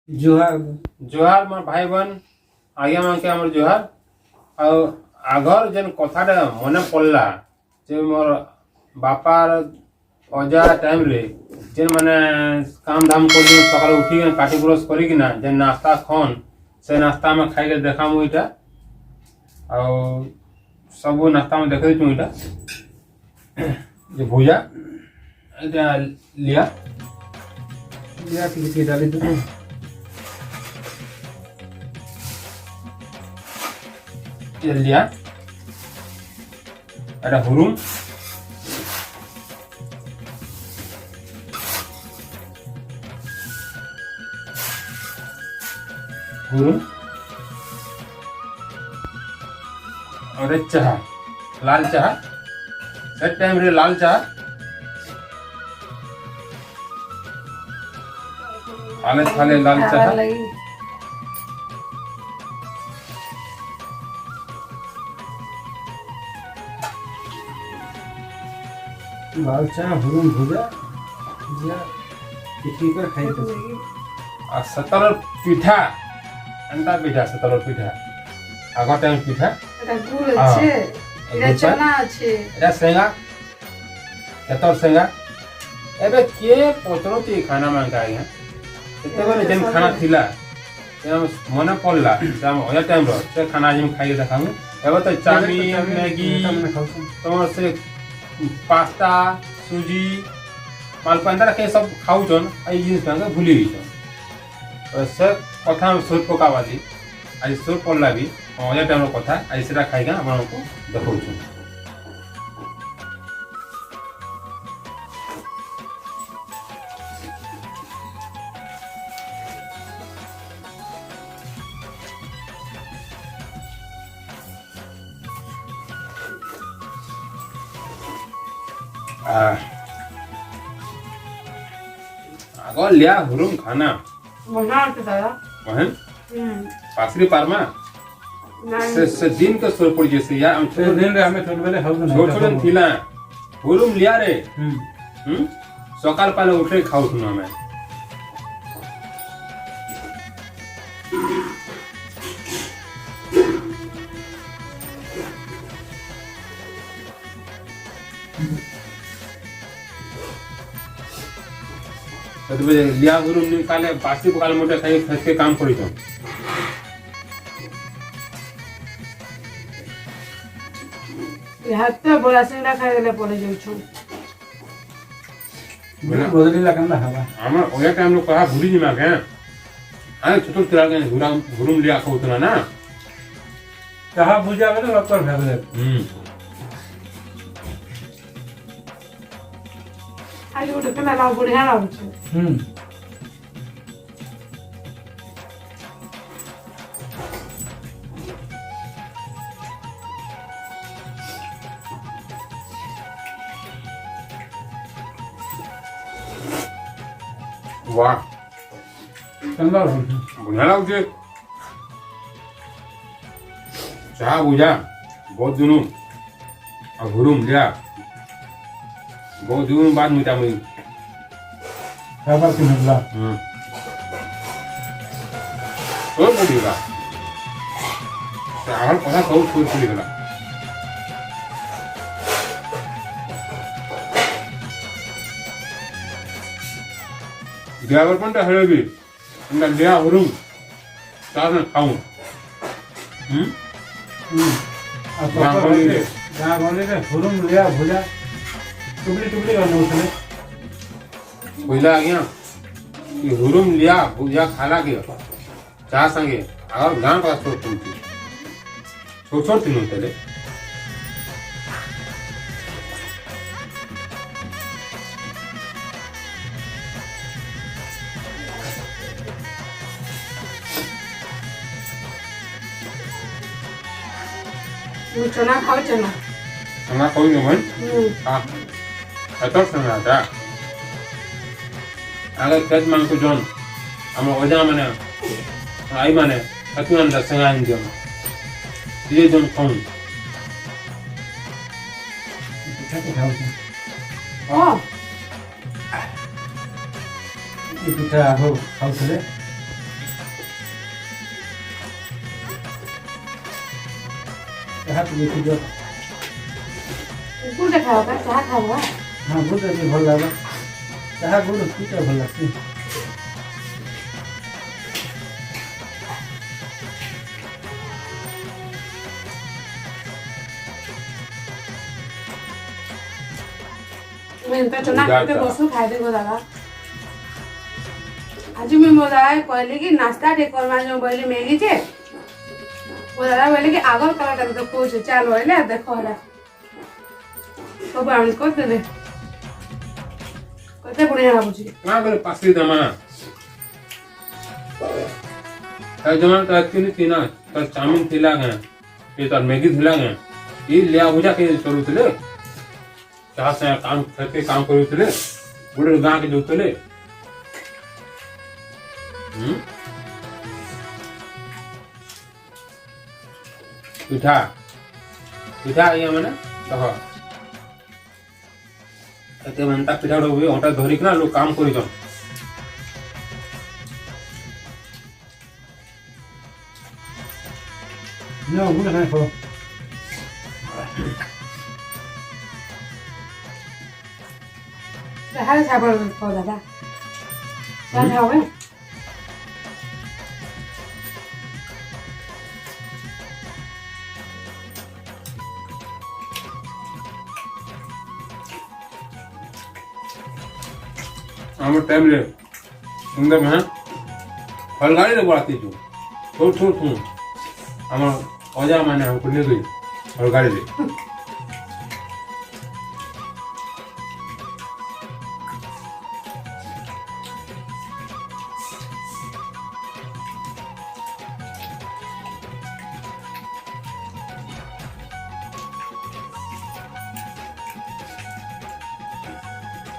जोहार जोहार मोर भाई बहन आज्ञा मांगे आमर जोहार आगर जेन कथाटा मने पड़ला जे मोर बापार अजा टाइम रे जेन माने काम धाम कर सकाल उठी काटी ब्रश करिकिना जेन नाश्ता खन से नाश्ता में खाई के देखा मुईटा सब नाश्ता में देखे देछु इटा जे भुजा एटा लिया लिया टिके डाली तो ये लिया एटा हुरुम हुरुम और एक चाह लाल चाह सेट टाइम रे लाल चाह आले थाले लाल चाह लाल चाह हुरुम भुजा भुजा टिकी कर खाई तो आ सतरर पिठा अंडा पिठा सतरर पिठा आगा टाइम पिठा এটা গুড় আছে এটা চনা আছে এটা সেঙ্গা এতর সেঙ্গা এবে কে পচরতি খানা মাঙ্কা আয়া এতেবেলে যেন খানা থিলা মনে পড়লা हम ओया टाइम रो से खाना जिम खाई देखामु एबे तो चाउमीन मैगी तमर से पास्ता सूजी मालपांडा के सब खाउछन आई जिनिस मांगे भूली गइछन से कथा सोच पकाबादी आज सोच पड़ला भी ओया टाइम रो कथा आई सेटा खाइगा हमन को देखाउछन आगो लिया हुरुम खाना মজা আছে দাদা बहन पासरी पारमा से दिन के सोर पड़ जैसे यार हम से दिन रे हमें छोट बेले खाऊ ना छोट छोट थिला हुरुम लिया रे सकाल पाले उठे खाऊ सुना मैं तबे लिया हुरुम निकाले बासी पकाल मोटे खाई फस के काम करी तो হাতে বড়া সিংড়া খাই গেলে পড়ে যাইছো बदली लगन हवा আমার ওয়া টাইম লো কহা ভুলি নি মাকে আরে ছোট ছোট লাগে हुरुम लिया खाऊ तो ना कहा भुजा में तो लक्कर भाग আজ ওটা কেন লাউ বড়িয়া লাগছে वाह कंदा बढ़िया लागे चाह बुझा बहुत दिनों और हुरुम लिया बहुत दिनों बाद मिटा मुझे खबर की मिला और बोलेगा आहार कथा सब छोड़ छोड़ गला ड्राइवर पंटा हेरे भी इनका लिया हुरुम साथ में खाऊं जहाँ बोले रे हुरुम लिया भुजा टुकड़ी टुकड़ी करना उसने बुझला आ गया कि हुरुम लिया भुजा खाला के चाह संगे और गांव का छोड़ छोड़ तीनों तेरे চনা খাও চনা sama kau ni man atau sama ada agar kat mang tu John ama oja mana ai mana satu anda sengaja dia dia John kau ও ପିଠା ଆଗ ଖାଉଥିଲେ ଚାହା ଟିକେ ପିଇଦିଅ। ଗୁଡ଼ ଖାଅ କା ଚାହା ଖାଅ। ହଁ ଗୁଡ଼ ଟିକେ ଭଲ ଲାଗବା। ଚାହା ଗୁଡ଼ ପିଇଟା ଭଲ ଲାଗ୍ସି। मैं तो चना खाते बसु खाई देखो दादा। आज मैं मो दादा कहले कि नाश्ता टे करवा जो बोले मैगी जे वो दादा बोले कि आगर कलर का तो कुछ चल बोले देखो रा सब आम को दे कते बढ़िया लाଗୁଛି ना करे पासी दमा जमा तो एक्चुअली तीना तो चाउमीन थिला गए ये तो मैगी थिला गए ये लिया बुझा के चलुतले चाह से काम करके काम करुतले गुड़ गां के जोतले पिठा पिठा ये माने देखो एते मनता पिठा रो ओटा धरिक ना लोग काम करी छन No, गुड़ खाए खाओ। चाहा खाबर को दादा चाहा खाओ हम टाइम ले इंदम है फलगाड़ी रे बोलाती तू छोड़ छोड़ तू हम ओजा माने हमको ले गई फलगाड़ी ले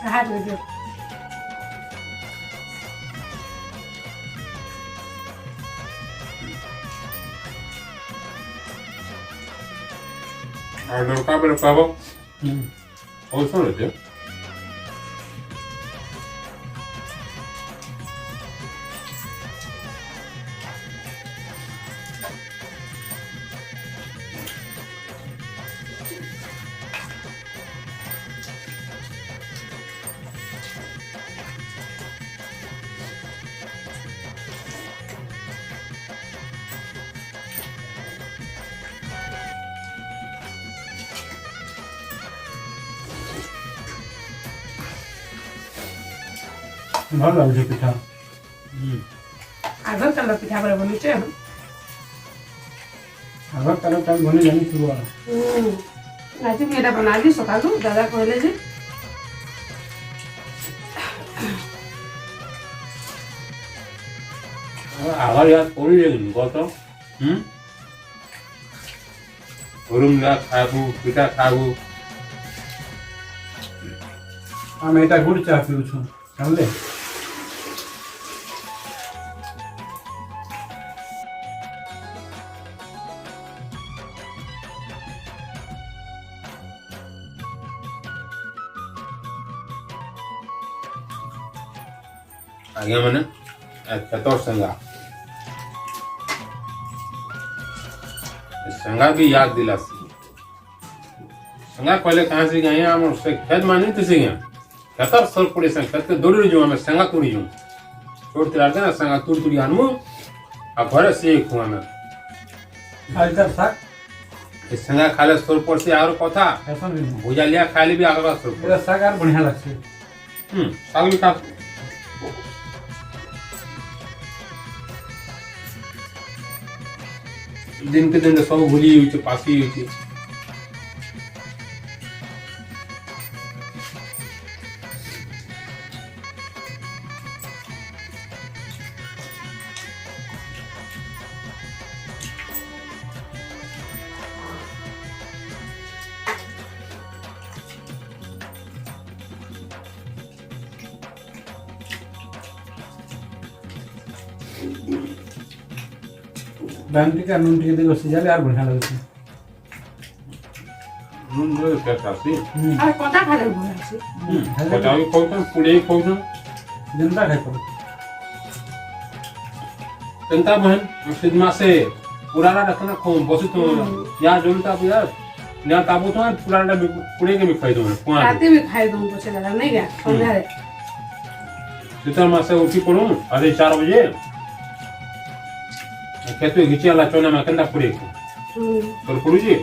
चाहा दे दो और लड़का पे पाबो और सुन ले ଭଲ ଲାଗୁଛି ପିଠା। आगर कलर पिठा पर बोली छे ଆଗ ତାର ତା ବନି ଜାଣିଥିବ। आज मैं एटा बना दी सकालू दादा कहले जे आगर याद कोरी लेकिन गतो गरम ला खाबू पिठा खाबू ଆମେ ଏଟା ଗୁଡ଼ ଚାହା ପିଉଛୁ ଜାଣିଲେ। आगे मैंने चतौर संगा संगा भी याद दिला संगा पहले कहाँ से गए हम उससे खेत मानी तो से गए खेतर सर पड़े संग खेत के दौड़ी जो हमें संगा तोड़ी जो छोड़ते रहते ना संगा तुड़ तुड़ी आनमु और घरे से एक हुआ मैं आज तक साग इस संगा खाले सर पड़ से आरो कथा ऐसा नहीं भुजा लिया खाले भी आगे सर पड़ एटा साग आर बढ़िया लागছে। साग भी खा दिन के दिन सब भूली हुई पासी हुई डान टिका नून टिके देखो सिजाले आर बढ़िया लाଗୁଛି। नून जो क्या खासी আর কথা খালে বলে আছে पचावी खाऊं पुड़े खाऊं जनता खाइ पर चिंता बहन सिद्धमा से पुराना रखना खाऊं बस तो यार जोन ता यार ना ताबू तो पुराना पुड़े के भी खाई दो पुआ राती भी खाई दूं पछे दादा नहीं क्या संध्या रे सीता मासे उठी पड़ू अरे 4 बजे केतु घिचिया ला चोना में कंदा पुड़े तो पुड़ू जी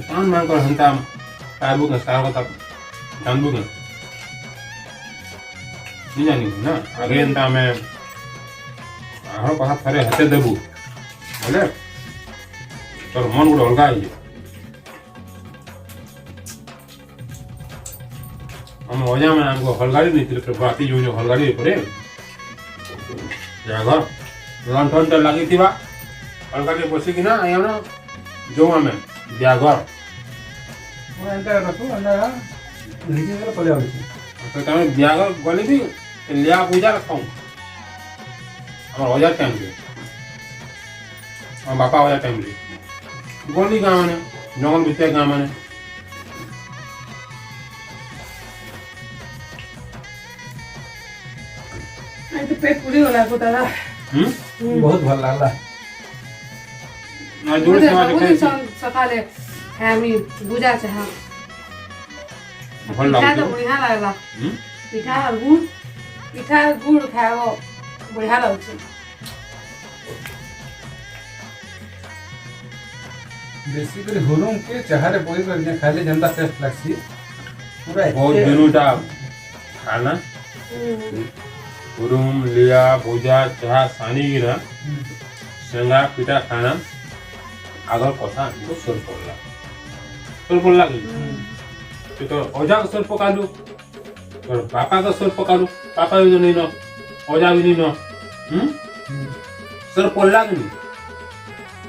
तान मान कर हंता काबू का सारा का जानबू का नहीं जानी ना आगे हंता में आरो कहा थरे हते देबू बोले तोर मन गुड अलगा है हम ओजा में हमको हलगाड़ी नहीं थी फिर बाती जो हलगाड़ी पड़े जागा लंठन तो लगी थी बा हलगाड़ी बसी कि ना आया ना जो में ब्यागर वो एंटा रखो अंदर नीचे से पले आवे तो तमे ब्यागर गली भी लिया पूजा रखाऊं हमर ओजा टाइम के हम बापा ओजा टाइम रे गली गांव ने जंगल बिते गांव ने आई तो पेट पूरी होला को दादा बहुत भल लागला ना दूर से आज मुझे सकाले हामी बुझा छ हां भल पिठा लागो तो बढ़िया लागला पिठा और गुड़ खाओ बढ़िया लागछ बेसिकली हुरुम के चाहरे बोई कर खाले जनता टेस्ट लागसी पूरा बहुत दिनोटा खाना हुरुम लिया भुजा चाह सानी गिरा सेंगा पिठा खाना आगर कथा तो सोर पड़ला तो ओजा का सोर पकालू और पापा का सोर पकालू पापा भी नहीं न ओजा भी नहीं न सोर पड़ला नहीं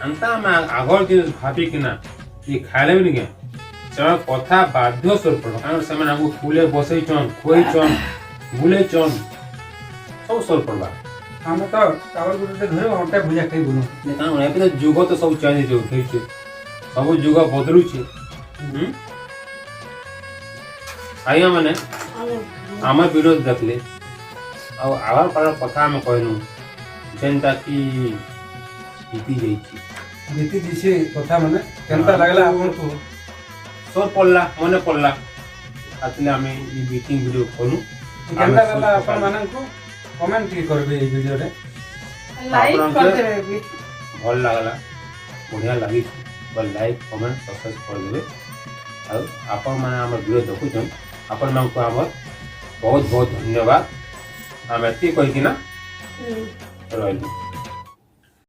अंता में आगर के भाभी कि ना ये खाले भी नहीं गया से कथा बाध्य सोर पड़ कारण से मैंने आपको फूले बसई चन खोई चन बुले चन सब सोर पड़ला हम तो चावल गुटे धरे अंटा भुजा खाई बोलो कान ए पे जुग तो सब चेंज हो गई छे सब जुग बदलू छे आइया माने आमा वीडियो देखले आ आगर पर कथा में कहनु जेंता की बीती जाई छी बीती दिसे कथा माने केनता लागला आपन को सोर पड़ला मने पड़ला आतले आमे ई मीटिंग वीडियो करू केनता लागला आपन मानन को कमेंट की करबे ई वीडियो रे लाइक कर देबे भी भल लागला बढ़िया लागी बल लाइक कमेंट सब्सक्राइब कर देबे और आपन माने हमर वीडियो देखु छन आपन मान को हमर बहुत बहुत धन्यवाद हम एती कहि कि ना रहलु।